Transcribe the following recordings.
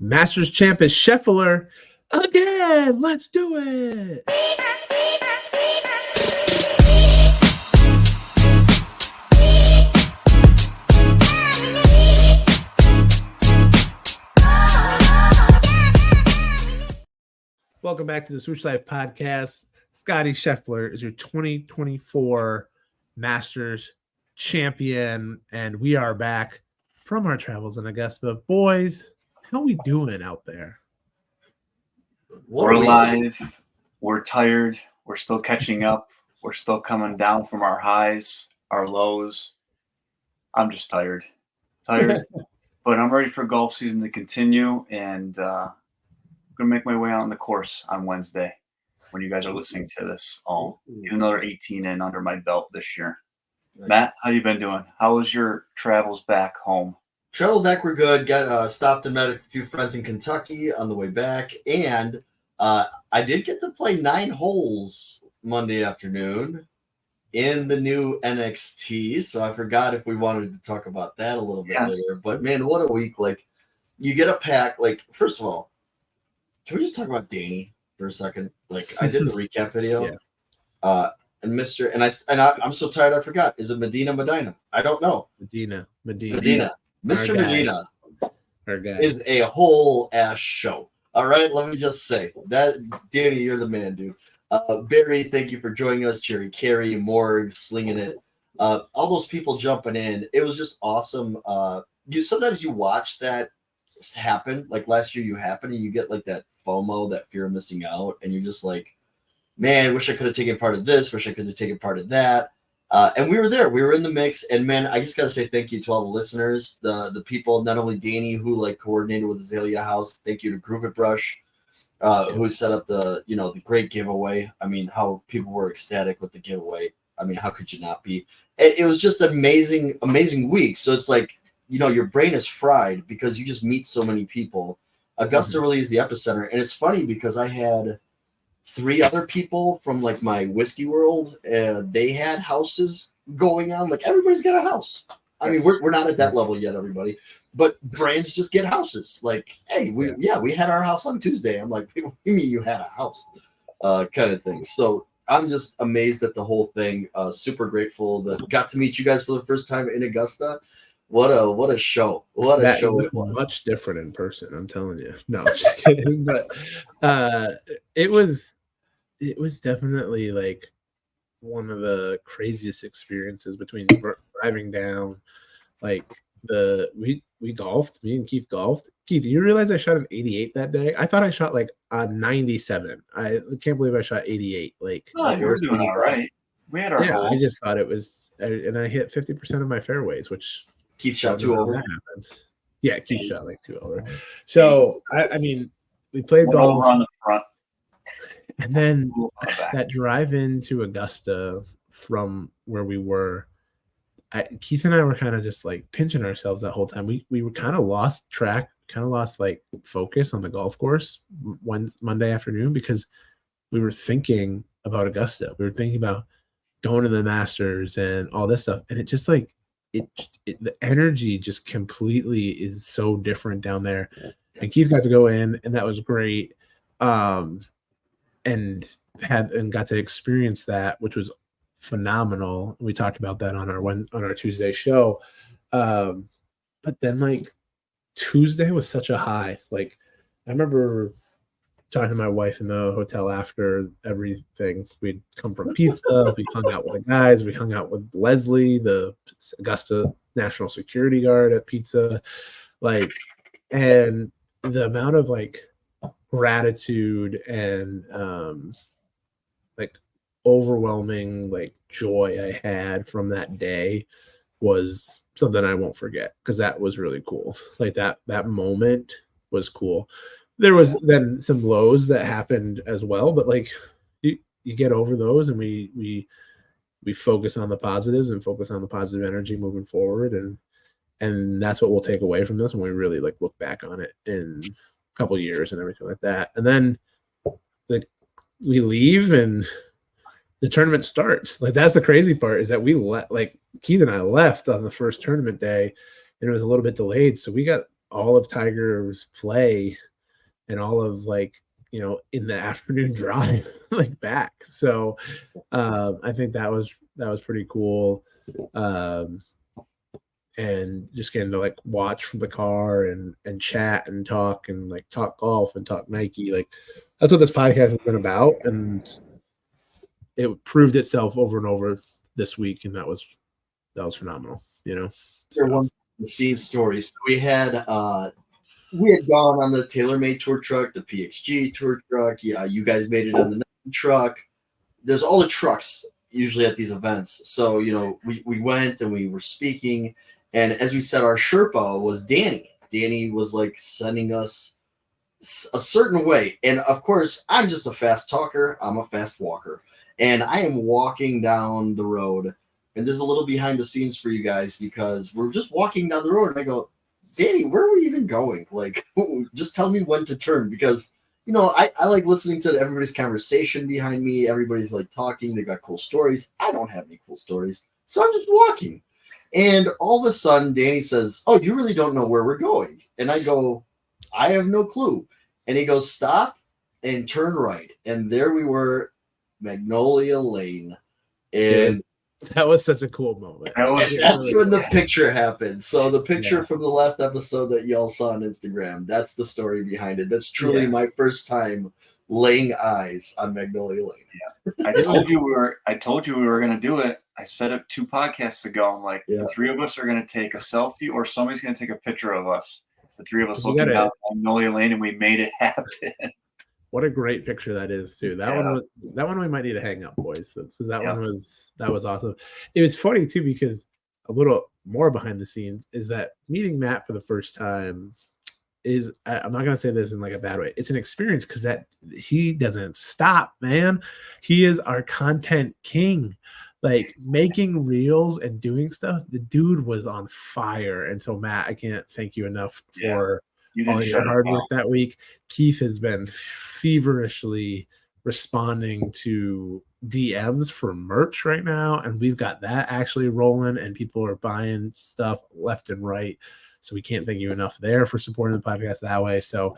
Masters champ is Scheffler again. Let's do it. Welcome back to the Swoosh Life Podcast. Scottie Scheffler is your 2024 Masters champion, and we are back from our travels in Augusta. Boys, how we doing out there? We're alive. We're tired. We're still catching up. We're still coming down from our highs, our lows. I'm just tired. But I'm ready for golf season to continue, and I'm going to make my way out on the course on Wednesday when you guys are listening to this. I'll get another 18 in under my belt this year. Nice. Matt, how you been doing? How was your travels back home? Travel back were good. Got stopped and met a few friends in Kentucky on the way back, and I did get to play 9 holes Monday afternoon in the new NXT. So I forgot if we wanted to talk about that a little bit later. But man, what a week! Like, you get a pack. Like, first of all, can we just talk about Danny for a second? Like, I did the recap video, and I'm so tired I forgot. Is it Medina? I don't know. Medina. Mr. Medina our guy is a whole ass show. All right, let me just say that, Danny, you're the man, dude. Barry, thank you for joining us. Jerry Carey, Morg, slinging it. All those people jumping in. It was just awesome. Sometimes you watch that happen. Like last year, and you get like that FOMO, that fear of missing out, and you're just like, man, I wish I could have taken part of this. Wish I could have taken part of that. And we were there. We were in the mix. And, man, I just got to say thank you to all the listeners, the people, not only Danny, who, like, coordinated with Azalea House. Thank you to Groove It Brush, who set up the great giveaway. I mean, how people were ecstatic with the giveaway. I mean, how could you not be? It was just an amazing week. So it's like, your brain is fried because you just meet so many people. Augusta really is the epicenter. And it's funny because I had 3 other people from like my whiskey world, they had houses going on. Like, everybody's got a house. I mean, we're not at that level yet, everybody, but brands just get houses. Like, hey, we had our house on Tuesday. I'm like, what do you mean you had a house? Kind of thing. So I'm just amazed at the whole thing. Super grateful that got to meet you guys for the first time in Augusta. What a show. What a show it was. Much different in person, I'm telling you. No, I'm just kidding. But it was definitely like one of the craziest experiences between driving down. Like, we golfed, me and Keith golfed. Keith, do you realize I shot an 88 that day? I thought I shot like a 97. I can't believe I shot 88. Like, you were doing all right. We had our holes. I just thought it was, and I hit 50% of my fairways, which Keith shot 2 over. Yeah, Keith shot like 2 over. So I mean, we played golf on the front, and then that drive into Augusta from where we were. Keith and I were kind of just like pinching ourselves that whole time. We were kind of lost track, kind of lost like focus on the golf course Monday afternoon because we were thinking about Augusta. We were thinking about going to the Masters and all this stuff, and it just like. The energy just completely is so different down there. And Keith got to go in, and that was great. And got to experience that, which was phenomenal. We talked about that on our Tuesday show. But then like Tuesday was such a high. Like, I remember talking to my wife in the hotel after everything. We'd come from pizza. We hung out with the guys. We hung out with Leslie, the Augusta National Security Guard at pizza. Like, and the amount of like gratitude and like overwhelming like joy I had from that day was something I won't forget, because that was really cool. Like that moment was cool. There was then some lows that happened as well, but like you get over those, and we focus on the positives and focus on the positive energy moving forward, and that's what we'll take away from this when we really like look back on it in a couple of years and everything like that. And then like we leave and the tournament starts. Like, that's the crazy part, is that like Keith and I left on the first tournament day, and it was a little bit delayed, so we got all of Tiger's play and all of like, you know, in the afternoon drive like back. So I think that was pretty cool. And just getting to like watch from the car and chat and talk and like talk golf and talk Nike. Like that's what this podcast has been about. And it proved itself over and over this week. And that was phenomenal, you know. So. One the scene stories. So we had gone on the TaylorMade tour truck, the PXG tour truck. Yeah, you guys made it on the Nike truck. There's all the trucks usually at these events. So, you know, we went and we were speaking. And as we said, our Sherpa was Danny. Danny was like sending us a certain way. And of course, I'm just a fast talker. I'm a fast walker. And I am walking down the road. And there's a little behind the scenes for you guys because we're just walking down the road. And I go, Danny, where are we even going? Like, just tell me when to turn. Because, you know, I like listening to everybody's conversation behind me. Everybody's like talking. They got cool stories. I don't have any cool stories. So I'm just walking. And all of a sudden, Danny says, oh, you really don't know where we're going. And I go, I have no clue. And he goes, stop and turn right. And there we were, Magnolia Lane. And that was such a cool moment. That's when the picture happened. So the picture from the last episode that y'all saw on Instagram, that's the story behind it. That's truly my first time laying eyes on Magnolia Lane. Yeah. I told you we were going to do it. I said it 2 podcasts ago. I'm like, the 3 of us are going to take a selfie or somebody's going to take a picture of us. The 3 of us looking down Magnolia Lane, and we made it happen. What a great picture that is too. That one we might need to hang up, boys. One was awesome. It was funny too because a little more behind the scenes is that meeting Matt for the first time is, I'm not gonna say this in like a bad way. It's an experience because that he doesn't stop, man. He is our content king. Like making reels and doing stuff. The dude was on fire. And so Matt, I can't thank you enough for all your hard work that week. Keith has been feverishly responding to DMs for merch right now, and we've got that actually rolling, and people are buying stuff left and right. So we can't thank you enough there for supporting the podcast that way. So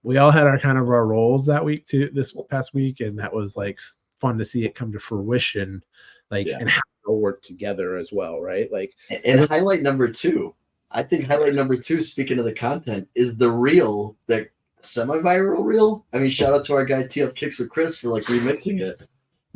we all had our roles that week too, this past week, and that was like fun to see it come to fruition, and how to work together as well, right? Like, and highlight number 2. I think highlight number 2, speaking of the content, is the reel, that semi-viral reel. I mean, shout out to our guy Tee Up Kicks with Chris for like remixing it.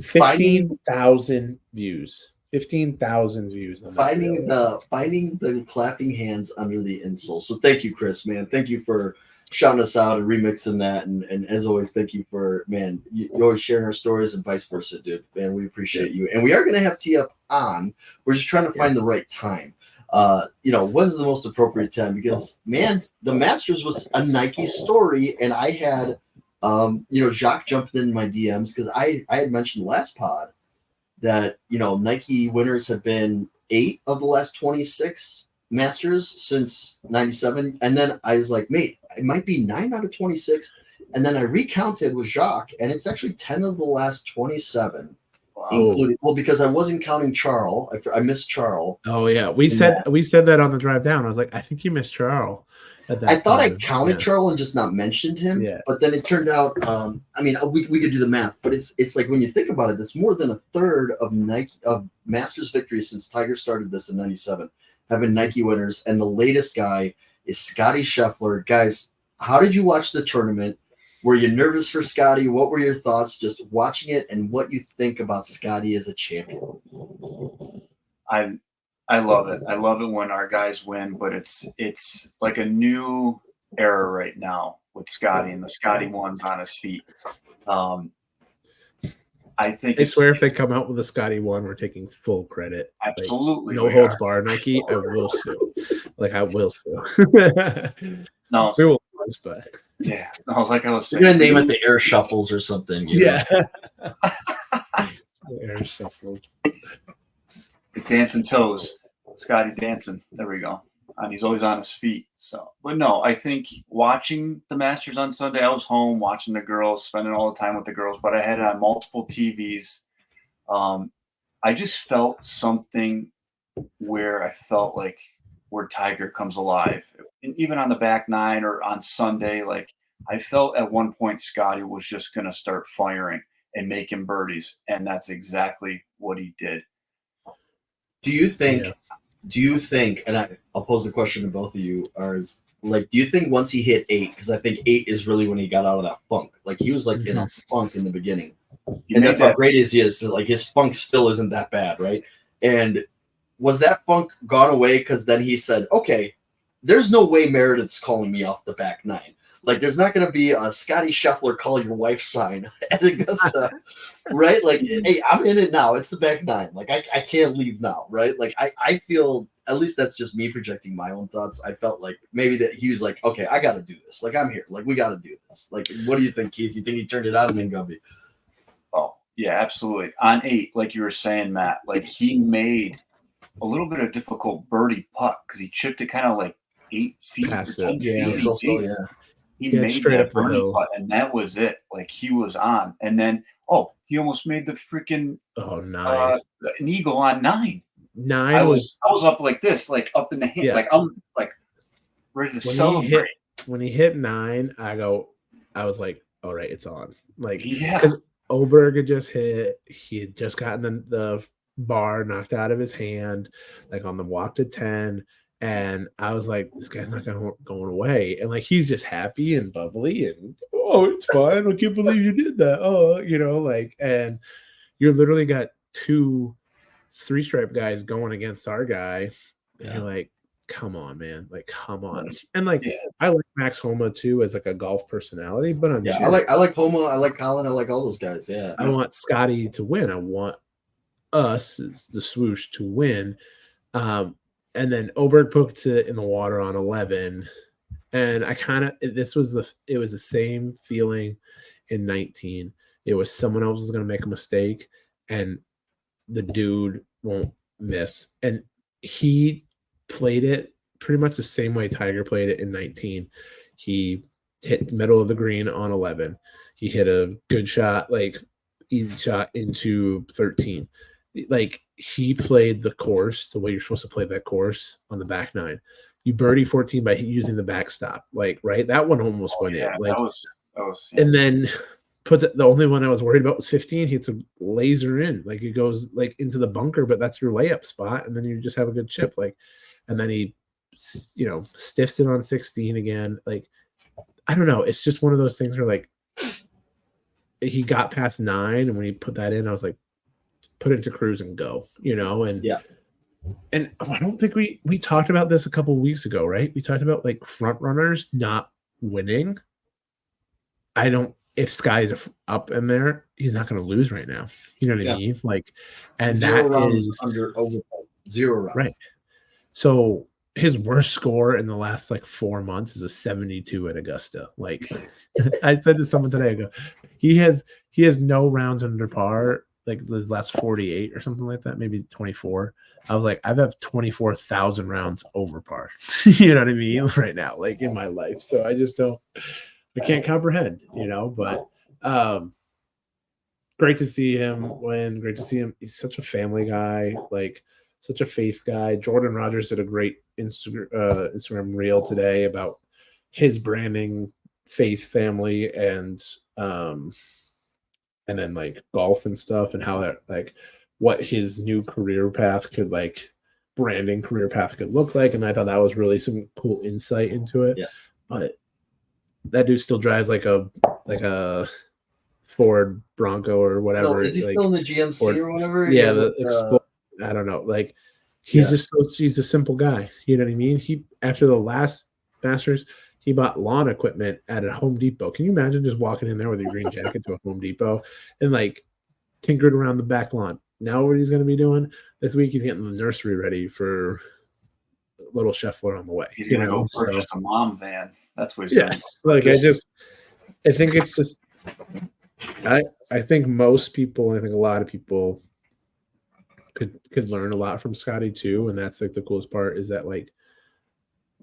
15,000 views. 15,000 views. On finding the clapping hands under the insole. So thank you, Chris, man. Thank you for shouting us out and remixing that. And as always, thank you for, man, you always sharing our stories and vice versa, dude. Man, we appreciate you. And we are going to have Tee Up on. We're just trying to find the right time. When's the most appropriate time? Because, man, the Masters was a Nike story, and I had, Jacques jumped in my DMs because I had mentioned last pod that, Nike winners have been 8 of the last 26 Masters since 97. And then I was like, mate, it might be 9 out of 26. And then I recounted with Jacques, and it's actually 10 of the last 27. Including, because I wasn't counting Charles. I missed Charles. Oh yeah, we said that on the drive down. I was like, I think you missed Charles. I thought I counted Charles and just not mentioned him. Yeah. But then it turned out, we could do the math, but it's like when you think about it, it's more than a third of Masters victories since Tiger started this in '97 have been Nike winners, and the latest guy is Scottie Scheffler. Guys, how did you watch the tournament? Were you nervous for Scottie? What were your thoughts just watching it, and what you think about Scottie as a champion? I love it. I love it when our guys win, but it's like a new era right now with Scottie, and the Scottie one's on his feet. I think I swear if they come out with a Scottie one, we're taking full credit. Absolutely. Like, no holds barred, Nike. I will sue. I will sue. No, we will lose, but. Yeah, no, like I was saying, you're gonna name it the Air Shuffles or something. Yeah, Air Shuffles. The dancing toes, Scottie dancing. There we go. And he's always on his feet. So, but no, I think watching the Masters on Sunday, I was home watching the girls, spending all the time with the girls. But I had it on multiple TVs. I just felt something where I felt like where Tiger comes alive. And even on the back nine or on Sunday, like I felt at one point Scottie was just going to start firing and making birdies, and that's exactly what he did. Do you think? Yeah. Do you think? And I'll pose the question to both of you: do you think once he hit 8, because I think 8 is really when he got out of that funk. Like he was like in a funk in the beginning, and that's how great he is. Like his funk still isn't that bad, right? And was that funk gone away? Because then he said, "Okay, there's no way Meredith's calling me off the back nine. Like there's not going to be a Scottie Scheffler call your wife sign at Augusta, right? Like, hey, I'm in it now. It's the back nine. Like I can't leave now, right? Like I feel, at least that's just me projecting my own thoughts. I felt like maybe that he was like, okay, I got to do this. Like I'm here. Like we got to do this. Like what do you think, Keith? You think he turned it on and then Gumby? Oh yeah, absolutely. On 8, like you were saying, Matt, like he made a little bit of difficult birdie putt because he chipped it kind of like 8 feet or 10 feet. Yeah. He made straight up the hill, putt, and that was it. Like he was on, and then he almost made the freaking 9 an eagle on 9. 9 I was up like this, like up in the hand, like I'm like ready to celebrate. When he hit 9, I was like, all right, it's on. Like because Oberg had just hit. He had just gotten the bar knocked out of his hand, like on the walk to 10. And I was like, this guy's not going away. And like, he's just happy and bubbly and, it's fine. I can't believe you did that. And you're literally got 2 3-stripe guys going against our guy. And you're like, come on, man. Like, come on. And like, I like Max Homa too, as like a golf personality, but I like Homa. I like Colin. I like all those guys. Yeah. I want Scottie to win. I want us, the Swoosh, to win. And then Oberg poked it in the water on 11, and it was the same feeling in 19. It was someone else was going to make a mistake, and the dude won't miss. And he played it pretty much the same way Tiger played it in 19. He hit the middle of the green on 11. He hit a good shot, like easy shot into 13. Like he played the course the way you're supposed to play that course on the back 9. You birdie 14 by using the backstop, like right. That one almost went in. Like that was. And then puts it. The only one I was worried about was 15. He hits a laser in, like it goes like into the bunker, but that's your layup spot, and then you just have a good chip. Like, and then he, stiffs it on 16 again. Like, I don't know. It's just one of those things where like he got past 9, and when he put that in, I was like, put it to cruise and go, and I don't think we talked about this a couple of weeks ago, right? We talked about like front runners not winning. If Sky's up in there, he's not going to lose right now. You know what I mean? Like, and 0 that is is under 0 rounds. Right. So his worst score in the last like 4 months is a 72 at Augusta. Like I said to someone today, I go, he has no rounds under par, like his last 48 or something like that, maybe 24. I was like, I've had 24,000 rounds over par. You know what I mean? Right now, like in my life. So I can't comprehend, but great to see him win. Great to see him. He's such a family guy, like such a faith guy. Jordan Rogers did a great Instagram reel today about his branding, faith, family, and then like golf and stuff, and how that like what his new career path could like branding career path could look like. And I thought that was really some cool insight into it. Yeah. But that dude still drives like a Ford Bronco or whatever. Is he still in the GMC or whatever? Yeah, I don't know. Like he's he's a simple guy. You know what I mean? He after the last Masters, he bought lawn equipment at a Home Depot. Can you imagine just walking in there with your green jacket to a Home Depot and like tinkered around the back lawn? Now what he's going to be doing this week, he's getting the nursery ready for little Scheffler on the way. He's going to go purchase a mom van. That's what he's going to do. Like I think it's just I think most people, I think a lot of people could learn a lot from Scottie too. And that's like the coolest part is that like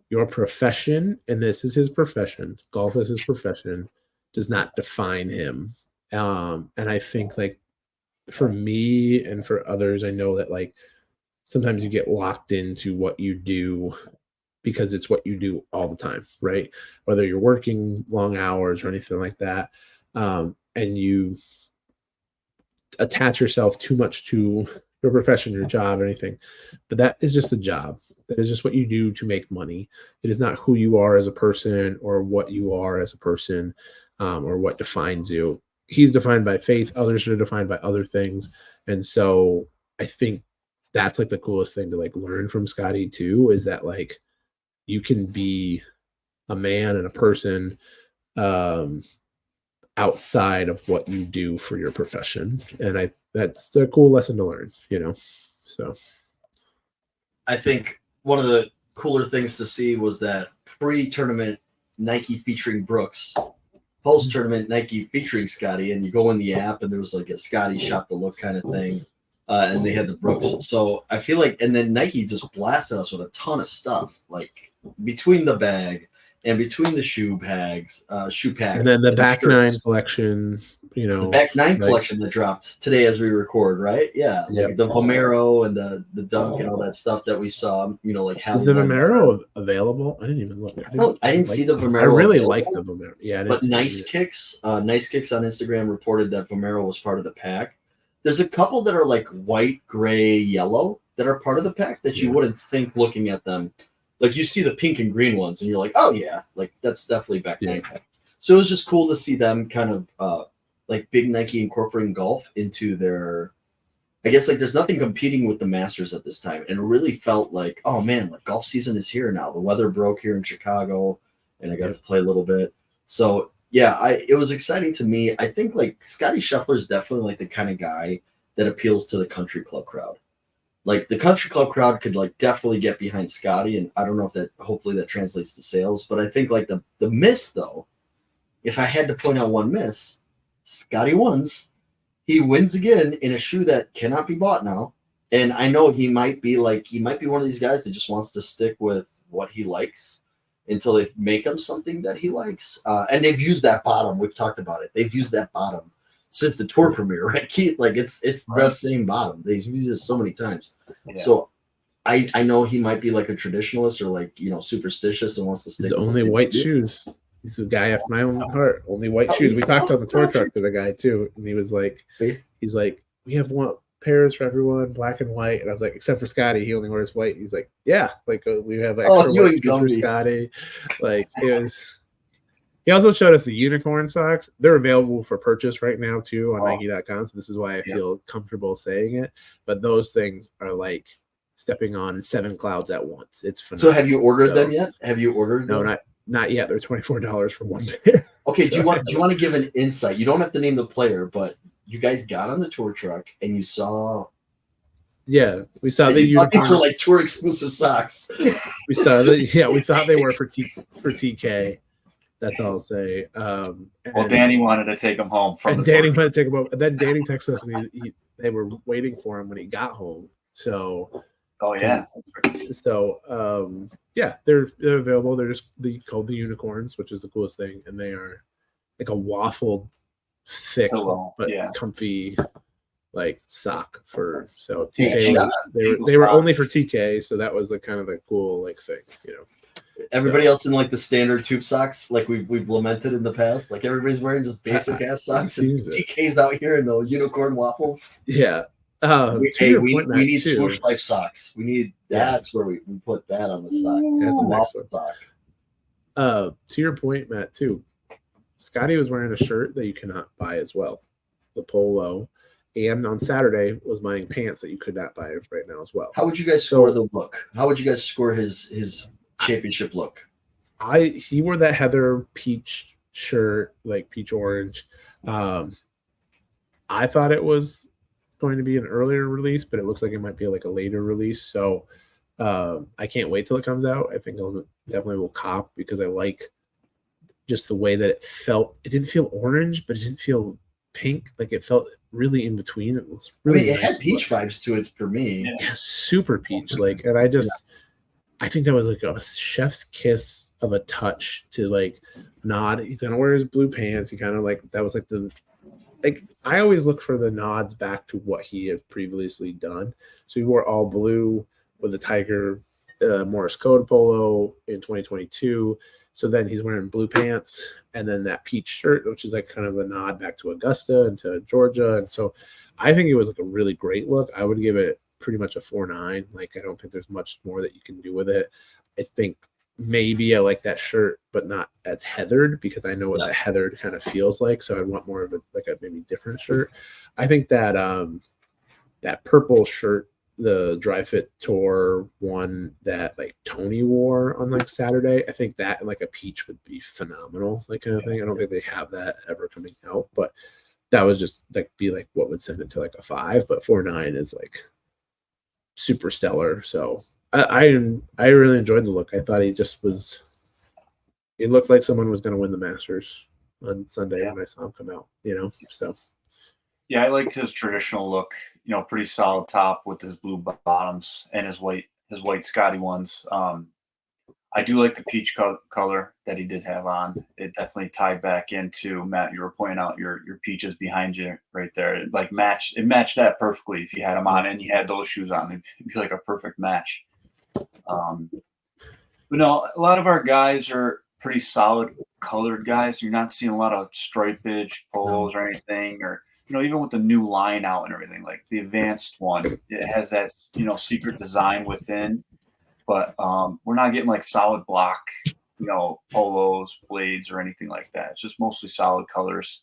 your profession, and this is his profession, golf is his profession, does not define him. And I think like for me and for others, I know that like sometimes you get locked into what you do because it's what you do all the time, right? Whether you're working long hours or anything like that, and you attach yourself too much to your profession, your job, anything. But that is just a job. That is just what you do to make money. It is not who you are as a person or what you are as a person, or what defines you. He's defined by faith. Others are defined by other things. And so I think that's like the coolest thing to like learn from Scottie too, is that like you can be a man and a person outside of what you do for your profession. And that's a cool lesson to learn, so. I think one of the cooler things to see was that pre-tournament Nike featuring Brooks, post-tournament Nike featuring Scottie, and you go in the app and there was like a Scottie shop the look kind of thing, and they had the Brooks. So I feel like, and then Nike just blasted us with a ton of stuff, like between the bag and between the shoe packs, and then the back nine collection, the back nine collection that dropped today as we record, right? Yeah, like the Vomero and the Dunk and all that stuff that we saw. Like is the Vomero available? I didn't even look. I didn't see the Vomero. I really like the Vomero. Yeah, but Nice Kicks on Instagram reported that Vomero was part of the pack. There's a couple that are like white, gray, yellow that are part of the pack that you wouldn't think looking at them. Like you see the pink and green ones and you're like, oh yeah, like that's definitely back nine pack. So it was just cool to see them kind of like big Nike incorporating golf into their, I guess like there's nothing competing with the Masters at this time. And it really felt like, oh man, like golf season is here now. The weather broke here in Chicago and I got to play a little bit. So yeah, it was exciting to me. I think like Scottie Scheffler is definitely like the kind of guy that appeals to the country club crowd. Like the country club crowd could like definitely get behind Scottie, and I don't know if that hopefully that translates to sales, but I think like the miss though, if I had to point out one miss, Scottie wins. He wins again in a shoe that cannot be bought now. And I know he might be one of these guys that just wants to stick with what he likes until they make him something that he likes. And they've used that bottom. We've talked about it. They've used that bottom since the tour premiere, right, Keith? Like it's the same bottom. They've used it so many times. Yeah. So I know he might be like a traditionalist or like, superstitious and wants to stick with only white shoes. He's a guy after my own heart. Only white shoes. We talked on the tour truck to the guy too, and he was like, we have one pairs for everyone, black and white. And I was like, except for Scottie, he only wears white. He's like, yeah, like we have extra white for Scottie. Like it was. He also showed us the unicorn socks. They're available for purchase right now too on Nike.com. So this is why I feel comfortable saying it. But those things are like stepping on 7 clouds at once. It's phenomenal. So have you ordered them yet? Have you ordered them? No, not yet. They're $24 for one pair. Okay, do you want to give an insight? You don't have to name the player, but you guys got on the tour truck and you saw. Yeah, we saw these were like tour exclusive socks. We saw that. Yeah, we thought they were for TK. That's all I'll say. Well, Danny wanted to take him home from. And Danny wanted to take him home. And then Danny texted us, and they were waiting for him when he got home. So. Oh yeah. So they're available. They're just called the unicorns, which is the coolest thing, and they are like a waffled, thick but comfy like sock for. So TK they were only for TK, so that was the kind of the cool like thing, Everybody else in like the standard tube socks, like we've lamented in the past, like everybody's wearing just basic ass socks. And TK's out here in the unicorn waffles. Yeah. We need Swoosh Life socks. We need that's where we put that on the sock. That's the waffle sock. To your point, Matt, too. Scottie was wearing a shirt that you cannot buy as well, the polo, and on Saturday was buying pants that you could not buy right now as well. How would you guys score the look? How would you guys score his championship look? He wore that heather peach shirt, like peach orange. I thought it was going to be an earlier release, but it looks like it might be like a later release. So I can't wait till it comes out. I think I'll definitely will cop because I like just the way that it felt. It didn't feel orange, but it didn't feel pink. Like it felt really in between. It was really it had peach vibes to it for me. Yeah, super peach. Like, and I think that was like a chef's kiss of a touch to like nod. He's gonna wear his blue pants. He kind of like that was like the like I always look for the nods back to what he had previously done. So he wore all blue with the Tiger Morris Code polo in 2022. So then he's wearing blue pants and then that peach shirt, which is like kind of a nod back to Augusta and to Georgia. And so I think it was like a really great look. I would give it pretty much a 4.9. Like I don't think there's much more that you can do with it. I think maybe I like that shirt, but not as heathered because I know what that heathered kind of feels like. So I want more of a like a maybe different shirt. I think that that purple shirt, the Dry Fit Tour one that like Tony wore on like Saturday, I think that and like a peach would be phenomenal, like kind of thing. I don't think they have that ever coming out, but that was just like be like what would send it to like a 5, but 4.9 is like super stellar. So I really enjoyed the look. I thought he just was. It looked like someone was going to win the Masters on Sunday when I saw him come out. You know, so. Yeah, I liked his traditional look. You know, pretty solid top with his blue bottoms and his white Scottie ones. I do like the peach color that he did have on. It definitely tied back into Matt. You were pointing out your peaches behind you right there. It matched that perfectly. If you had them on and you had those shoes on, it'd be like a perfect match. But no, a lot of our guys are pretty solid colored guys. You're not seeing a lot of stripage polos or anything, or even with the new line out and everything, like the advanced one, it has that secret design within. But we're not getting like solid block, polos, blades, or anything like that. It's just mostly solid colors.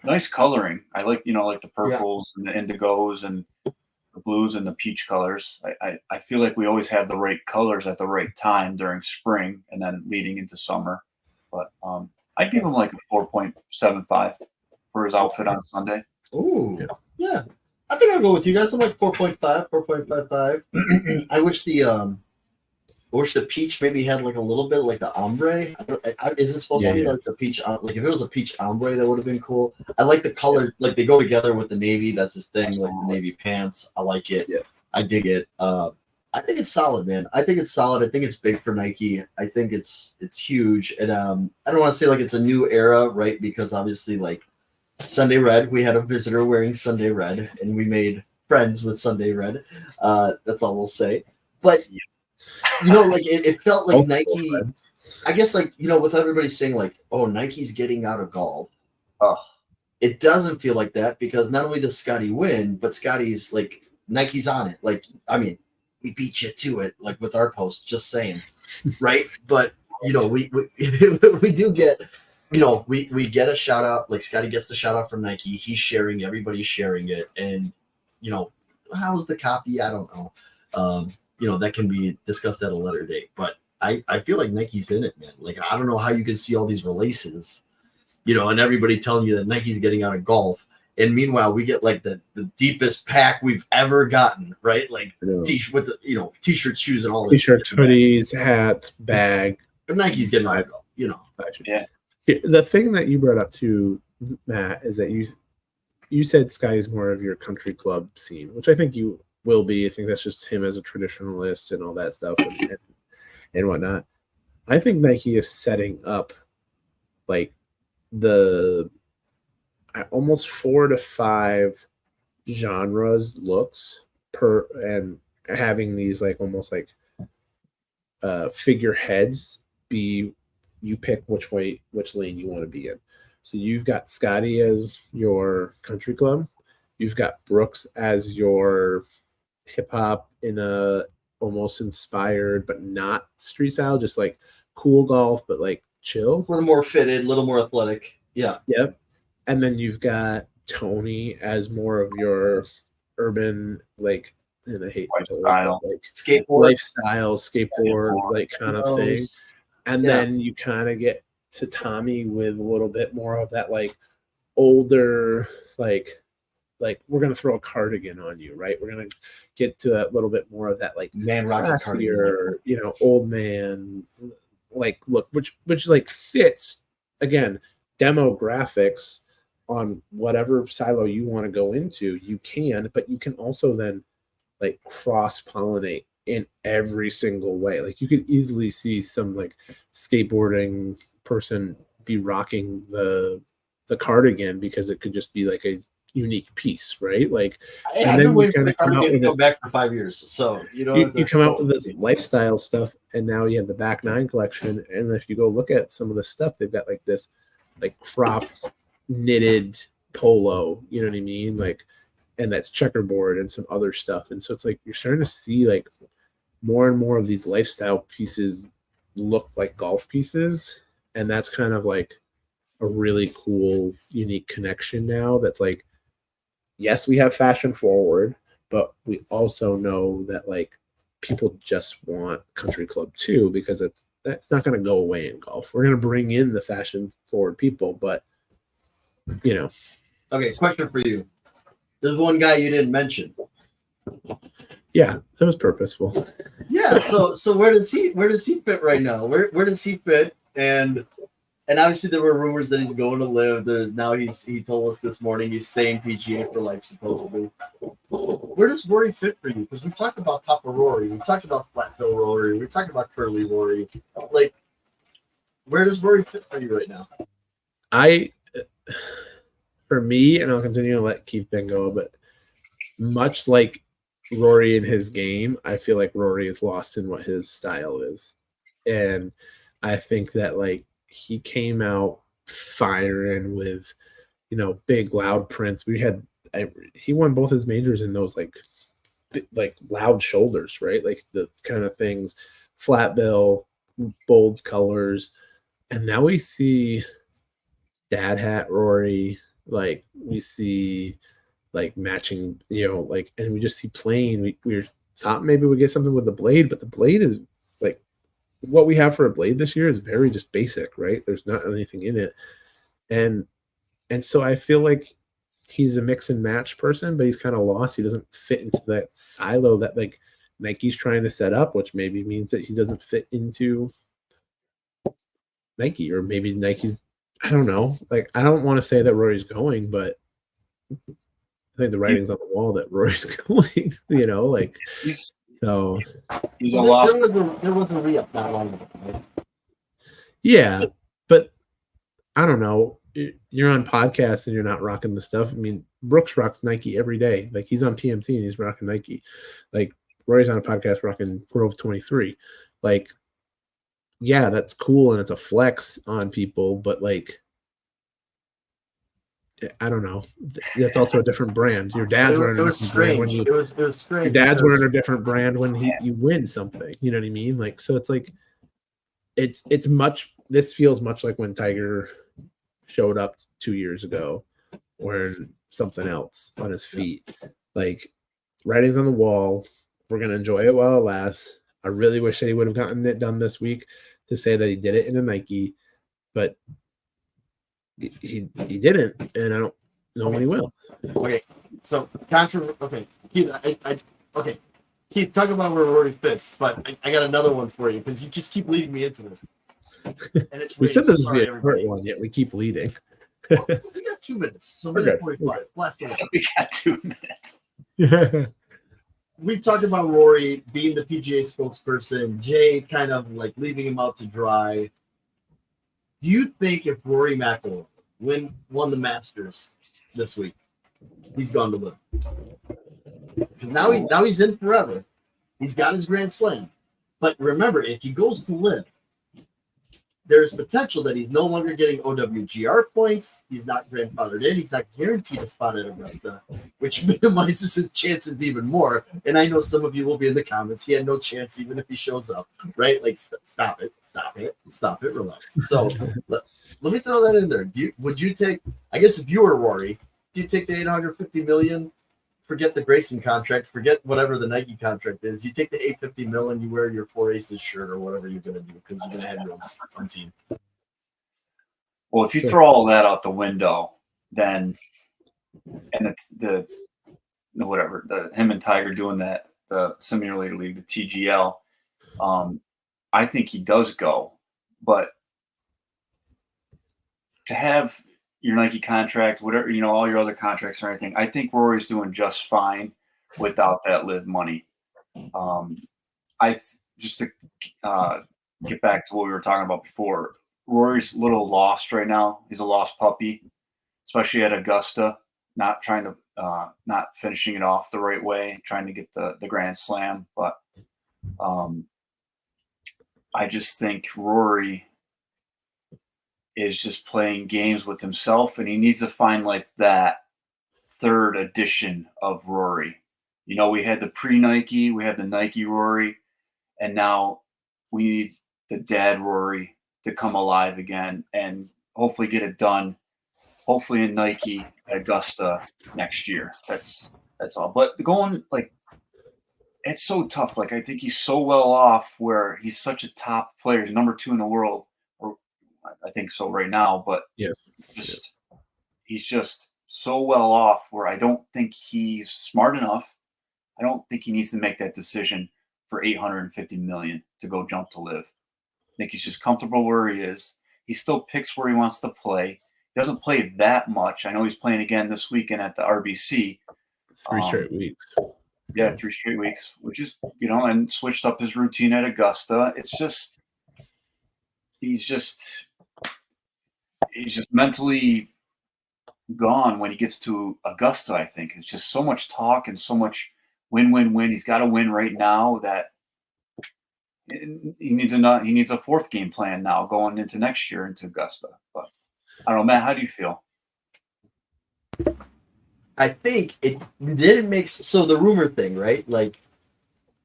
Nice coloring. I like, like the purples and the indigos and the blues and the peach colors. I feel like we always have the right colors at the right time during spring and then leading into summer. But I'd give him like a 4.75 for his outfit on Sunday. Oh, yeah. I think I'll go with you guys. I'm like 4.5, 4.55. I wish the peach maybe had like a little bit like the ombre. Is it supposed to be like the peach? Like if it was a peach ombre, that would have been cool. I like the color, like they go together with the navy. That's his thing, like the navy pants. I like it. Yeah. I dig it. I think it's solid, man. I think it's solid. I think it's big for Nike. I think it's huge. And I don't want to say like it's a new era, right? Because obviously like Sunday Red, we had a visitor wearing Sunday Red, and we made friends with Sunday Red. That's all we'll say. But like it felt like Nike. I guess like with everybody saying like, "Oh, Nike's getting out of golf." It doesn't feel like that because not only does Scottie win, but Scottie's like Nike's on it. Like I mean, we beat you to it. Like with our post, just saying, right? But we we do get. We get a shout out, like Scottie gets the shout out from Nike. He's sharing, everybody's sharing it. And, how's the copy? I don't know. That can be discussed at a later date. But I feel like Nike's in it, man. Like, I don't know how you can see all these releases, and everybody telling you that Nike's getting out of golf. And meanwhile, we get like the deepest pack we've ever gotten, right? Like with the, t-shirts, shoes, and all this. T-shirts, hoodies, hats, bag. But Nike's getting out of golf, Yeah. The thing that you brought up too, Matt, is that you said Sky is more of your country club scene, which I think you will be. I think that's just him as a traditionalist and all that stuff and whatnot. I think Nike is setting up like the almost 4 to 5 genres looks per and having these like almost like figureheads be. You pick which lane you want to be in. So you've got Scottie as your country club. You've got Brooks as your hip hop in a almost inspired, but not street style, just like cool golf, but like chill. A little more fitted, a little more athletic. Yeah. Yep. And then you've got Tony as more of your urban, like, and I hate lifestyle, like skateboard, like kind of thing. And then you kind of get to Tommy with a little bit more of that like older, like we're gonna throw a cardigan on you, right? We're gonna get to that little bit more of that like man rocks a cardigan, old man like look, which like fits again demographics on whatever silo you want to go into. You can, but you can also then like cross-pollinate in every single way. Like you could easily see some like skateboarding person be rocking the the cardigan because it could just be like a unique piece, right? Like, I've been waiting for the cardigan to come back for 5 years. So you come out with this lifestyle stuff, and now you have the back nine collection. And if you go look at some of the stuff, they've got like this, like cropped knitted polo, you know what I mean? Like, and that's checkerboard and some other stuff. And so it's like you're starting to see like more and more of these lifestyle pieces look like golf pieces, and that's kind of like a really cool, unique connection now. That's like, yes, we have fashion forward, but we also know that like people just want country club too, because that's not going to go away in golf. We're going to bring in the fashion forward people, but you know. Okay, question for you. There's one guy you didn't mention. Yeah, that was purposeful. Yeah, so where does he fit right now? Where does he fit? And obviously there were rumors that he's going to live. He told us this morning he's staying PGA for life supposedly. Where does Rory fit for you? Because we've talked about Papa Rory, we've talked about Flatbill Rory, we've talked about Curly Rory. Like, where does Rory fit for you right now? For me, and I'll continue to let Keith then go, but much like Rory in his game, I feel like Rory is lost in what his style is. And I think that like he came out firing with, big loud prints. He won both his majors in those like loud shoulders, right? Like the kind of things, flat bill, bold colors. And now we see dad hat Rory, like we see like matching, and we just see plain. We thought maybe we'd get something with the blade, but the blade is like what we have for a blade this year is very just basic, right? There's not anything in it. And so I feel like he's a mix and match person, but he's kind of lost. He doesn't fit into that silo that like Nike's trying to set up, which maybe means that he doesn't fit into Nike, or maybe Nike's, I don't know. Like, I don't want to say that Rory's going, but I think the writing's on the wall that Rory's going, he's a lost. There was a re-up not long ago, right? Yeah, but I don't know. You're on podcasts and you're not rocking the stuff. I mean, Brooks rocks Nike every day. Like, he's on PMT and he's rocking Nike. Like, Rory's on a podcast rocking Grove 23. Like, yeah, that's cool and it's a flex on people, but like, I don't know. That's also a different brand. Your dad's wearing a different brand when you. It was strange. Your dad's wearing a different brand when you win something. You know what I mean? Like, so it's like, it's much. This feels much like when Tiger showed up 2 years ago, wearing something else on his feet. Like, writing's on the wall. We're gonna enjoy it while it lasts. I really wish that he would have gotten it done this week to say that he did it in a Nike, but he didn't, and I don't know when he will. Okay, so okay, Keith, okay, Keith, talk about where Rory fits, but I got another one for you because you just keep leading me into this. And it's we said this would be a short one, yet we keep leading. Well, we got 2 minutes, so minute 45. Last one. We got 2 minutes. We've talked about Rory being the PGA spokesperson, Jay kind of like leaving him out to dry. Do you think if Rory McIlroy won the Masters this week, he's gone to live? Because now he's in forever. He's got his Grand Slam. But remember, if he goes to live, there's potential that he's no longer getting OWGR points. He's not grandfathered in. He's not guaranteed a spot at Augusta, which minimizes his chances even more. And I know some of you will be in the comments. He had no chance even if he shows up, right? Like, stop it, relax. So let me throw that in there. Would you take, I guess if you were Rory, do you take the $850 million? Forget the Grayson contract. Forget whatever the Nike contract is. You take the $850 million and you wear your 4 Aces shirt or whatever you're going to do because you're going to have your own team. Well, if you throw all that out the window, then and it's him and Tiger doing that, the Simulator League, the TGL, I think he does go. But to have your Nike contract, whatever, all your other contracts and everything, I think Rory's doing just fine without that live money. Just to get back to what we were talking about before, Rory's a little lost right now. He's a lost puppy. especially at Augusta, not finishing it off the right way, trying to get the Grand Slam. But I just think Rory is just playing games with himself, and he needs to find like that third edition of Rory. You know, we had the pre-Nike, we had the Nike Rory, and now we need the dad Rory to come alive again and hopefully get it done. Hopefully in Nike at Augusta next year. That's all. But going like, it's so tough. Like, I think he's so well off where he's such a top player. He's number 2 in the world, or I think so right now. But he's just so well off where I don't think he's smart enough. I don't think he needs to make that decision for $850 million to go jump to live. I think he's just comfortable where he is. He still picks where he wants to play. He doesn't play that much. I know he's playing again this weekend at the RBC. 3 straight weeks. Yeah, 3 straight weeks, which is, you know, and switched up his routine at Augusta. It's just, he's just mentally gone when he gets to Augusta, I think. It's just so much talk and so much win. He's got to win right now that he needs a 4th game plan now going into next year into Augusta. But I don't know, Matt, how do you feel? I think it didn't make so the rumor thing, right? Like,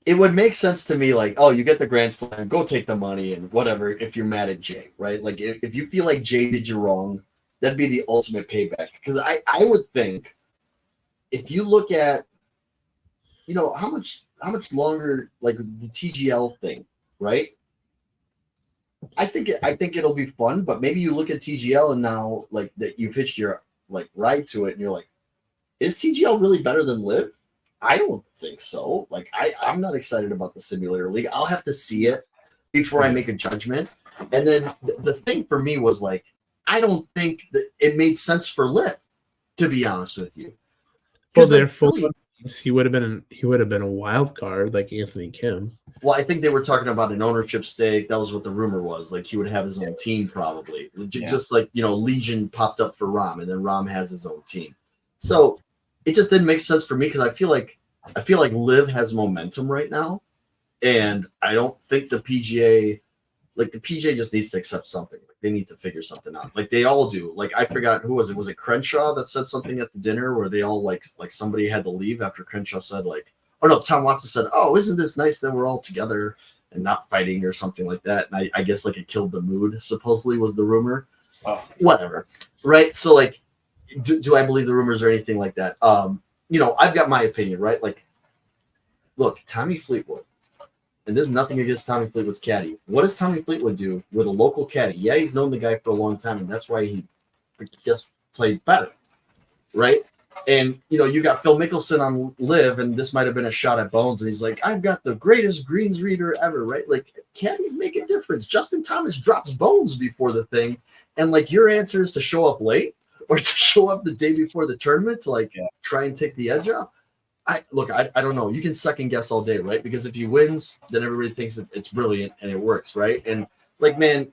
it would make sense to me, like, oh, you get the Grand Slam, go take the money and whatever if you're mad at Jay, right? Like, if you feel like Jay did you wrong, that'd be the ultimate payback. Because I would think if you look at, you know, how much longer, like the TGL thing, right? I think it'll be fun, but maybe you look at TGL and now like that you've hitched your like ride to it and you're like, is TGL really better than Live? I don't think so. Like I'm not excited about the simulator league. I'll have to see it before I make a judgment. And then the thing for me was like, I don't think that it made sense for Live, to be honest with you. Well, therefore, he would have been a wild card like Anthony Kim. Well, I think they were talking about an ownership stake. That was what the rumor was. Like he would have his own team probably. Just like, you know, Legion popped up for Rom, and then Rom has his own team. So it just didn't make sense for me because I feel like Liv has momentum right now, and I don't think the PGA just needs to accept something. Like they need to figure something out. Like they all do. Like I forgot who was it? Was it Crenshaw that said something at the dinner where they all like somebody had to leave after Crenshaw said like, oh no, Tom Watson said, oh, isn't this nice that we're all together and not fighting or something like that? And I guess like it killed the mood. Supposedly was the rumor. Oh. Whatever, right? So like, do I believe the rumors or anything like that? You know, I've got my opinion, right? Like, look, Tommy Fleetwood, and there's nothing against Tommy Fleetwood's caddy. What does Tommy Fleetwood do with a local caddy? Yeah, he's known the guy for a long time, and that's why he just played better, right? And, you know, you got Phil Mickelson on Live, and this might have been a shot at Bones, and he's like, I've got the greatest greens reader ever, right? Like, caddies make a difference. Justin Thomas drops Bones before the thing, and, like, your answer is to show up late or to show up the day before the tournament to, like, try and take the edge off. I don't know. You can second guess all day, right? Because if he wins, then everybody thinks it's brilliant and it works, right? And, like, man,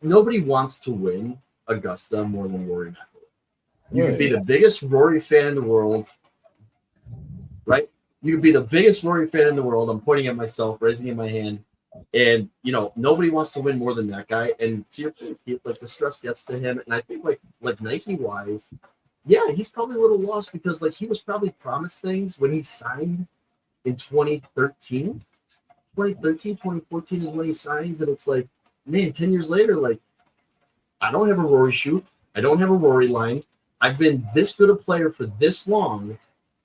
nobody wants to win Augusta more than Rory McIlroy. You can be the biggest Rory fan in the world, right? You can be the biggest Rory fan in the world. I'm pointing at myself, raising in my hand. And, you know, nobody wants to win more than that guy. And to your point, like, the stress gets to him. And I think, like Nike-wise, yeah, he's probably a little lost because, like, he was probably promised things when he signed in 2013. 2014 is when he signs. And it's like, man, 10 years later, like, I don't have a Rory shoot. I don't have a Rory line. I've been this good a player for this long,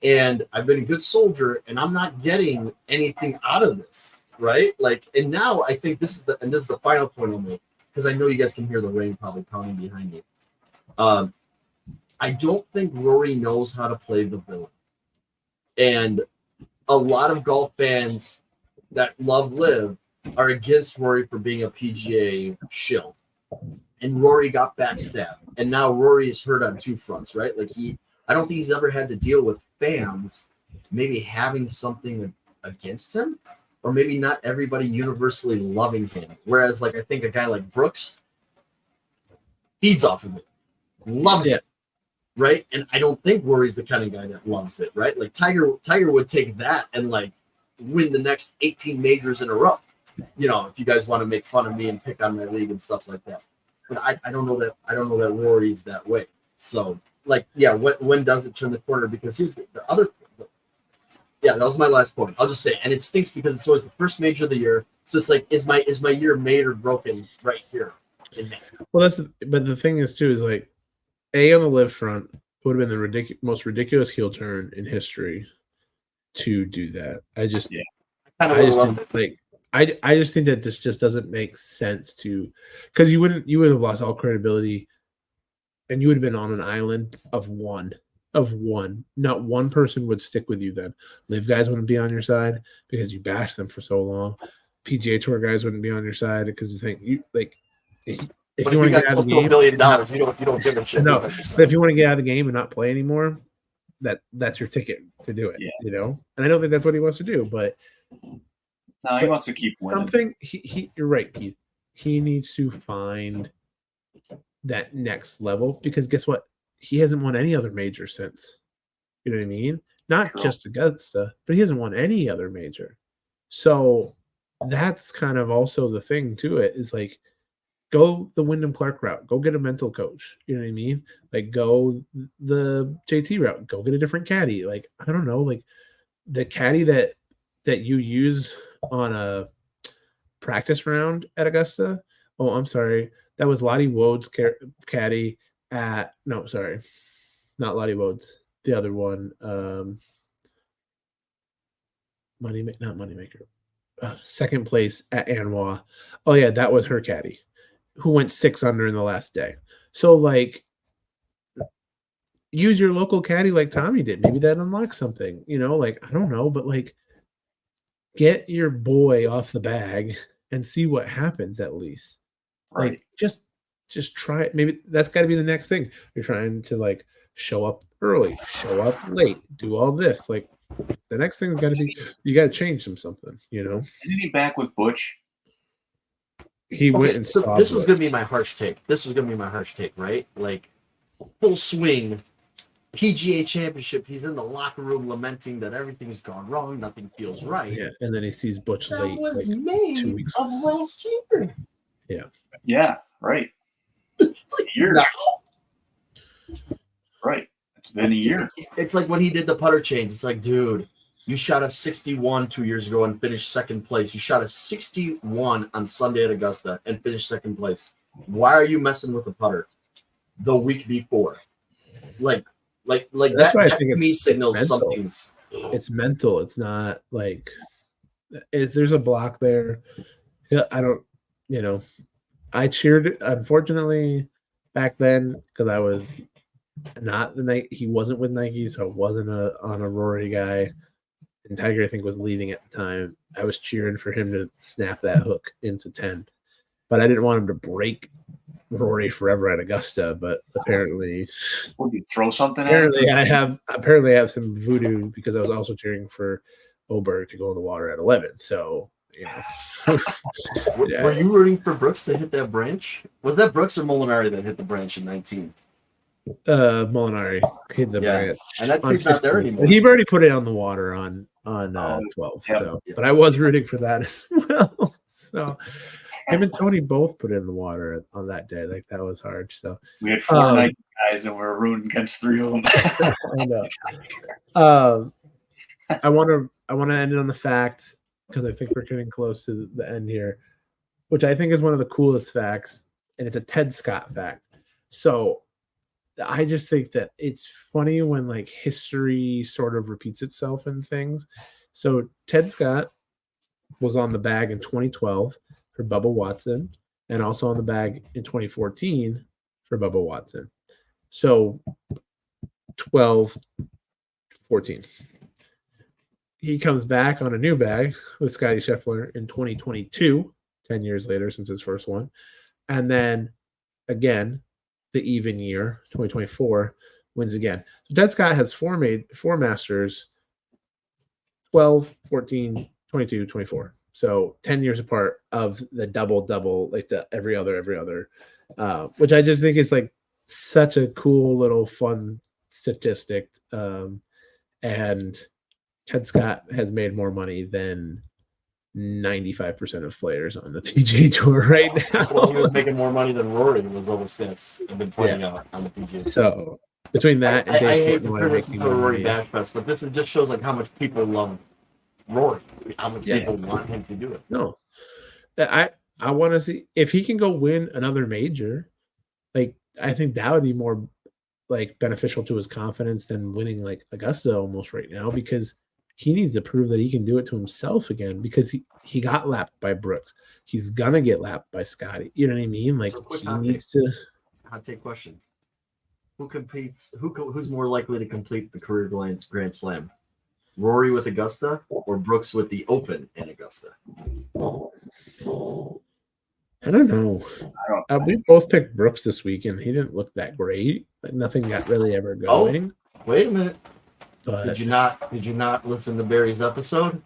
and I've been a good soldier, and I'm not getting anything out of this, right? Like, and now I think this is the final point I'll make, because I know you guys can hear the rain probably pounding behind me. I don't think Rory knows how to play the villain. And a lot of golf fans that love Liv are against Rory for being a PGA shill. And Rory got backstabbed. And now Rory is hurt on two fronts, right? Like I don't think he's ever had to deal with fans maybe having something against him, or maybe not everybody universally loving him. Whereas, like, I think a guy like Brooks feeds off of it. loves it, right? And I don't think Rory's the kind of guy that loves it, right? Like Tiger would take that and like win the next 18 majors in a row. You know, if you guys want to make fun of me and pick on my league and stuff like that. But I don't know that Rory's that way. So like, yeah, when does it turn the corner? Because here's the other. Yeah, that was my last point. I'll just say, and it stinks because it's always the first major of the year. So it's like, is my year made or broken right here in May? Well, but the thing is too is like, on the live front would have been the most ridiculous heel turn in history to do that. I just think that this just doesn't make sense to, because you would have lost all credibility, and you would have been on an island of one. Not one person would stick with you then. Live guys wouldn't be on your side because you bashed them for so long. PGA Tour guys wouldn't be on your side because you think you like. If you want to get out of the game, $1 million, you don't give a shit. No, but if you want to get out of the game and not play anymore, that's your ticket to do it. You know, and I don't think that's what he wants to do, but no, he wants to keep winning. Something. You're right, Keith. He needs to find that next level because guess what? He hasn't won any other major since. You know what I mean? Not just Augusta, but he hasn't won any other major. So that's kind of also the thing to it is like, go the Wyndham Clark route. Go get a mental coach. You know what I mean? Like, go the JT route. Go get a different caddy. Like, I don't know, like the caddy that you use on a practice round at Augusta. Oh, I'm sorry. That was Lottie Wode's caddy at not Lottie Wode's. The other one, Moneymaker. Second place at Anwa. Oh yeah, that was her caddy, who went 6 under in the last day. So like, use your local caddy like Tommy did. Maybe that unlocks something. You know, like I don't know, but like, get your boy off the bag and see what happens at least. Right. Like just try it. Maybe that's got to be the next thing. You're trying to like show up early, show up late, do all this. Like the next thing's got to be you got to change something. You know. Isn't he back with Butch? He went and so this was going to be my harsh take. Right? Like full swing. PGA Championship. He's in the locker room lamenting that everything's gone wrong, nothing feels right. Yeah, and then he sees Butch that late, was like May 2 weeks of last year. Yeah. Yeah. Right. It's like year. now. Right. It's been a year. It's like when he did the putter change. It's like, dude, you shot a 61 2 years ago and finished second place. You shot a 61 on Sunday at Augusta and finished second place. Why are you messing with the putter the week before? Like that's why I think to me signals it's mental. something's. It's mental. It's not like there's a block there. Yeah, I don't. You know, I cheered. Unfortunately, back then because I was not the night he wasn't with Nike, so I wasn't on a Rory guy. And Tiger, I think, was leading at the time. I was cheering for him to snap that hook into 10, but I didn't want him to break Rory forever at Augusta. But apparently, would you throw something? Apparently, I have some voodoo because I was also cheering for Oberg to go in the water at 11. So you know, Were you rooting for Brooks to hit that branch? Was that Brooks or Molinari that hit the branch in 19? Molinari hit the branch, and that tree's not there anymore. He already put it on the water on 12. Yeah, so, but I was rooting for that as well. So him and Tony both put it in the water on that day. Like that was hard. So we had 4 Nike guys, and we were rooting against 3 of them. I know. I want to end it on the fact because I think we're getting close to the end here, which I think is one of the coolest facts, and it's a Ted Scott fact. So I just think that it's funny when like history sort of repeats itself in things. So Ted Scott was on the bag in 2012 for Bubba Watson and also on the bag in 2014 for Bubba Watson. So 12, 14. He comes back on a new bag with Scottie Scheffler in 2022, 10 years later since his first one. And then again, the even year, 2024, wins again. So Ted Scott has four Masters, 12, 14, 22, 24. So 10 years apart of the double, like the every other, which I just think is like such a cool little fun statistic. And Ted Scott has made more money than 95% of players on the PGA Tour right now. Well, he was making more money than Rory was all the stats I've been pointing out on the PGA. So between that and I Dave hate to Portnoy turn this making into a more Rory money, bash fest, but this just shows like how much people love Rory, how much Yeah. people want him to do it. no, I want to see if he can go win another major. Like I think that would be more like beneficial to his confidence than winning like Augusta almost right now, because he needs to prove that he can do it to himself again, because he got lapped by Brooks. He's gonna get lapped by Scottie. You know what I mean? Like So quick he hot needs to. Hot take question: Who competes? Who's more likely to complete the career Grand Slam? Rory with Augusta or Brooks with the Open in Augusta? I don't know. We both picked Brooks this week, and he didn't look that great. Like nothing got really ever going. Wait a minute. But Did you not listen to Barry's episode?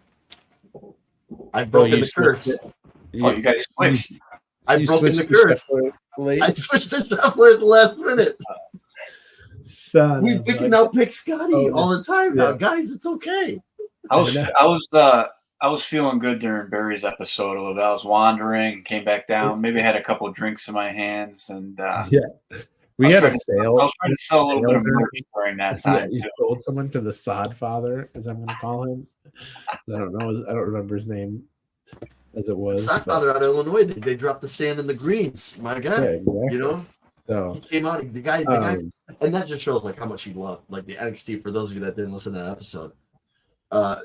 I've broken the curse. You guys switched. I've broken the curse. I switched to Scheffler at the last minute. We can now pick Scottie all the time now, guys. It's okay. I was feeling good during Barry's episode a little bit. I was wandering, came back down. Maybe I had a couple of drinks in my hands, and we had a sale. I was trying to sell a little bit of merch during that time. You sold someone to the Sod Father, as I'm going to call him. I don't know. I don't remember his name as it was. Sod Father out of Illinois. They dropped the sand in the greens. My God, yeah, exactly. You know. So he came out. The guy, and that just shows like how much he loved like the NXT. For those of you that didn't listen to that episode,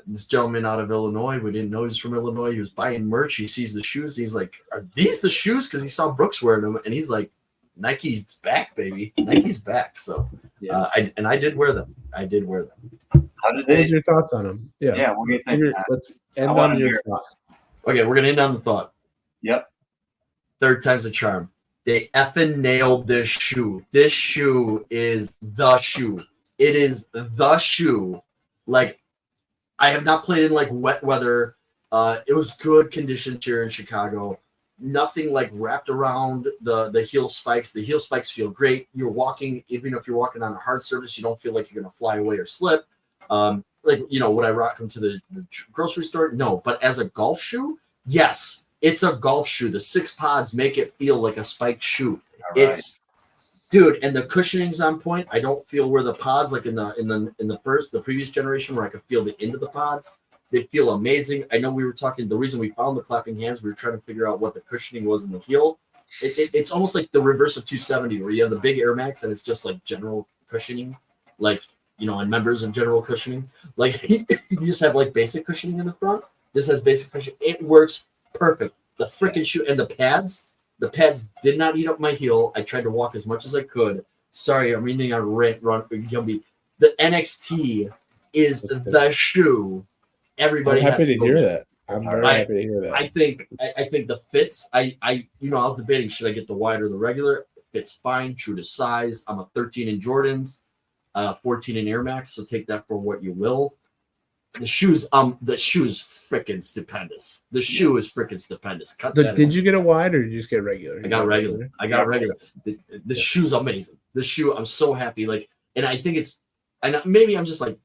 this gentleman out of Illinois, we didn't know he was from Illinois. He was buying merch. He sees the shoes. He's like, "Are these the shoes?" Because he saw Brooks wearing them, and he's like, "Nike's back, baby. Nike's back." So, I did wear them. How did what was your thoughts on them? Yeah. What do you think? Let's end on your thoughts. Okay, we're gonna end on the thought. Yep. Third time's a charm. They effing nailed this shoe. This shoe is the shoe. It is the shoe. Like, I have not played in like wet weather. It was good conditions here in Chicago. Nothing like wrapped around the heel spikes. The heel spikes feel great. You're walking, even if you're walking on a hard surface, you don't feel like you're gonna fly away or slip. Like, you know, would I rock them to the grocery store? No, but as a golf shoe, yes. It's a golf shoe. The 6 pods make it feel like a spiked shoe. Right. It's, dude, and the cushioning's on point. I don't feel where the pods, like in the previous generation, where I could feel the end of the pods. They feel amazing. I know we were talking. The reason we found the clapping hands, we were trying to figure out what the cushioning was in the heel. It's almost like the reverse of 270, where you have the big Air Max and it's just like general cushioning, like, you know, and members of general cushioning. Like you just have like basic cushioning in the front. This has basic cushioning. It works perfect. The freaking shoe and the pads did not eat up my heel. I tried to walk as much as I could. Sorry, I'm reading a rant run Gumby. The NXT is the shoe. Everybody I'm happy has to hear that. I'm very happy to hear that. I think the fits. I was debating, should I get the wide or the regular? It fits fine, true to size. I'm a 13 in Jordans, 14 in Air Max. So take that for what you will. The shoe is freaking stupendous. The shoe is freaking stupendous. Did you get a wide or did you just get regular? I got regular. The shoe's amazing. The shoe, I'm so happy. Like, and I think maybe I'm just like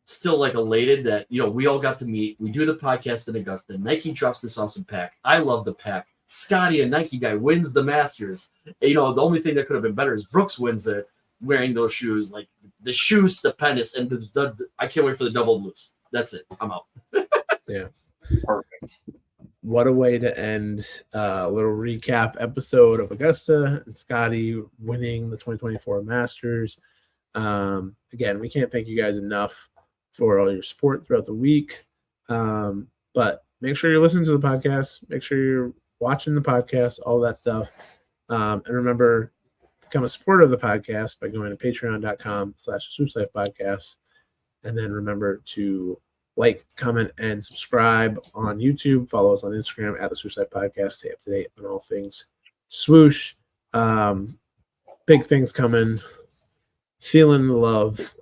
still like elated that, you know, we all got to meet. We do the podcast in Augusta. Nike drops this awesome pack. I love the pack. Scottie, a Nike guy, wins the Masters. You know, the only thing that could have been better is Brooks wins it wearing those shoes. Like, the shoe's stupendous, and I can't wait for the double blues. That's it. I'm out. Yeah. Perfect. What a way to end a little recap episode of Augusta and Scottie winning the 2024 Masters. Again, we can't thank you guys enough for all your support throughout the week. But make sure you're listening to the podcast. Make sure you're watching the podcast, all that stuff. And remember, become a supporter of the podcast by going to patreon.com/Swoosh Life Podcast. And then remember to like, comment, and subscribe on YouTube. Follow us on Instagram at the Swoosh Life Podcast. Stay up to date on all things swoosh. Big things coming. Feeling the love.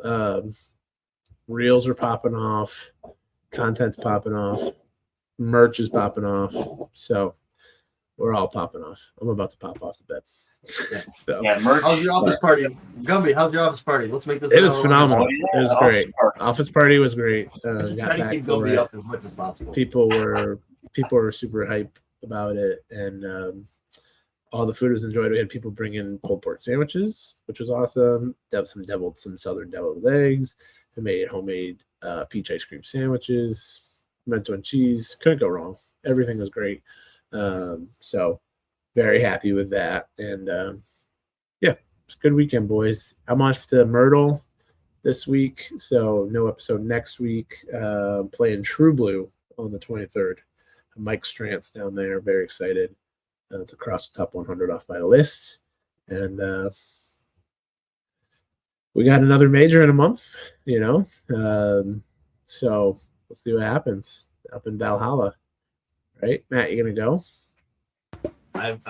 Reels are popping off. Content's popping off. Merch is popping off. So we're all popping off. I'm about to pop off the bed. So Yeah, merch. How's your office party? Gumby, how's your office party? Let's make this. it was another phenomenal. Oh, yeah, It was the great. office party. Office party was great. Just Got try to back keep for Gumby it. up as much as possible. People were super hype about it, and all the food was enjoyed. We had people bring in pulled pork sandwiches, which was awesome. Some southern deviled eggs, and made homemade peach ice cream sandwiches, pimento and cheese. Couldn't go wrong. Everything was great. So very happy with that. And yeah, it's a good weekend, boys. I'm off to Myrtle this week, so no episode next week. Playing True Blue on the 23rd. Mike Strantz down there, very excited. It's across the top 100 off my list. And we got another major in a month, so we'll see what happens up in Valhalla. Right, Matt, you going to go?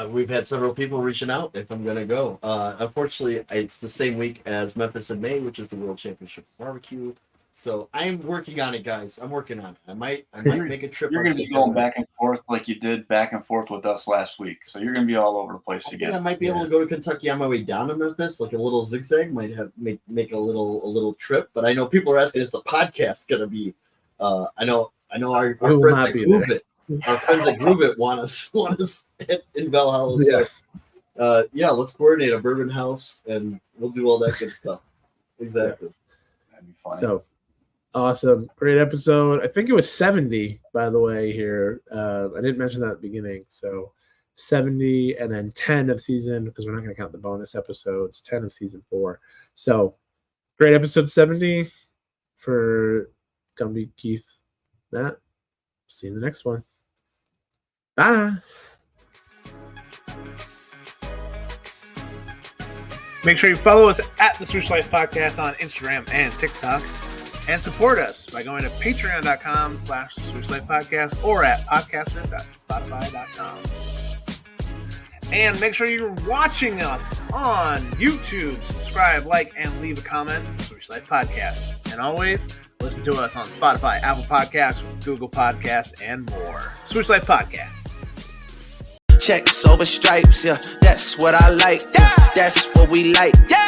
We've had several people reaching out if I'm going to go. Unfortunately, it's the same week as Memphis in May, which is the World Championship Barbecue. So I'm working on it, guys. I'm working on it. I might make a trip. You're going to be going back and forth like you did back and forth with us last week. So you're going to be all over the place again. I might be able to go to Kentucky on my way down to Memphis, like a little zigzag. Might have make a little trip. But I know people are asking, is the podcast going to be? I know our friends at Groove It. Our friends at Groove It want us in Valhalla. So, yeah, let's coordinate a bourbon house and we'll do all that good stuff. Exactly. That'd be fun. So awesome. Great episode. I think it was 70, by the way, here. I didn't mention that at the beginning. So 70 and then 10 of season, because we're not going to count the bonus episodes, 10 of season 4. So great episode 70 for Gumby, Keith, Matt. See you in the next one. Bye. Make sure you follow us at the Swoosh Life Podcast on Instagram and TikTok. And support us by going to patreon.com/Swoosh Life Podcast or at podcaster.spotify.com. And make sure you're watching us on YouTube. Subscribe, like, and leave a comment. Swoosh Life Podcast. And always listen to us on Spotify, Apple Podcasts, Google Podcasts, and more. Swoosh Life Podcast. Checks over stripes, yeah, that's what I like. Yeah, that's what we like. Yeah.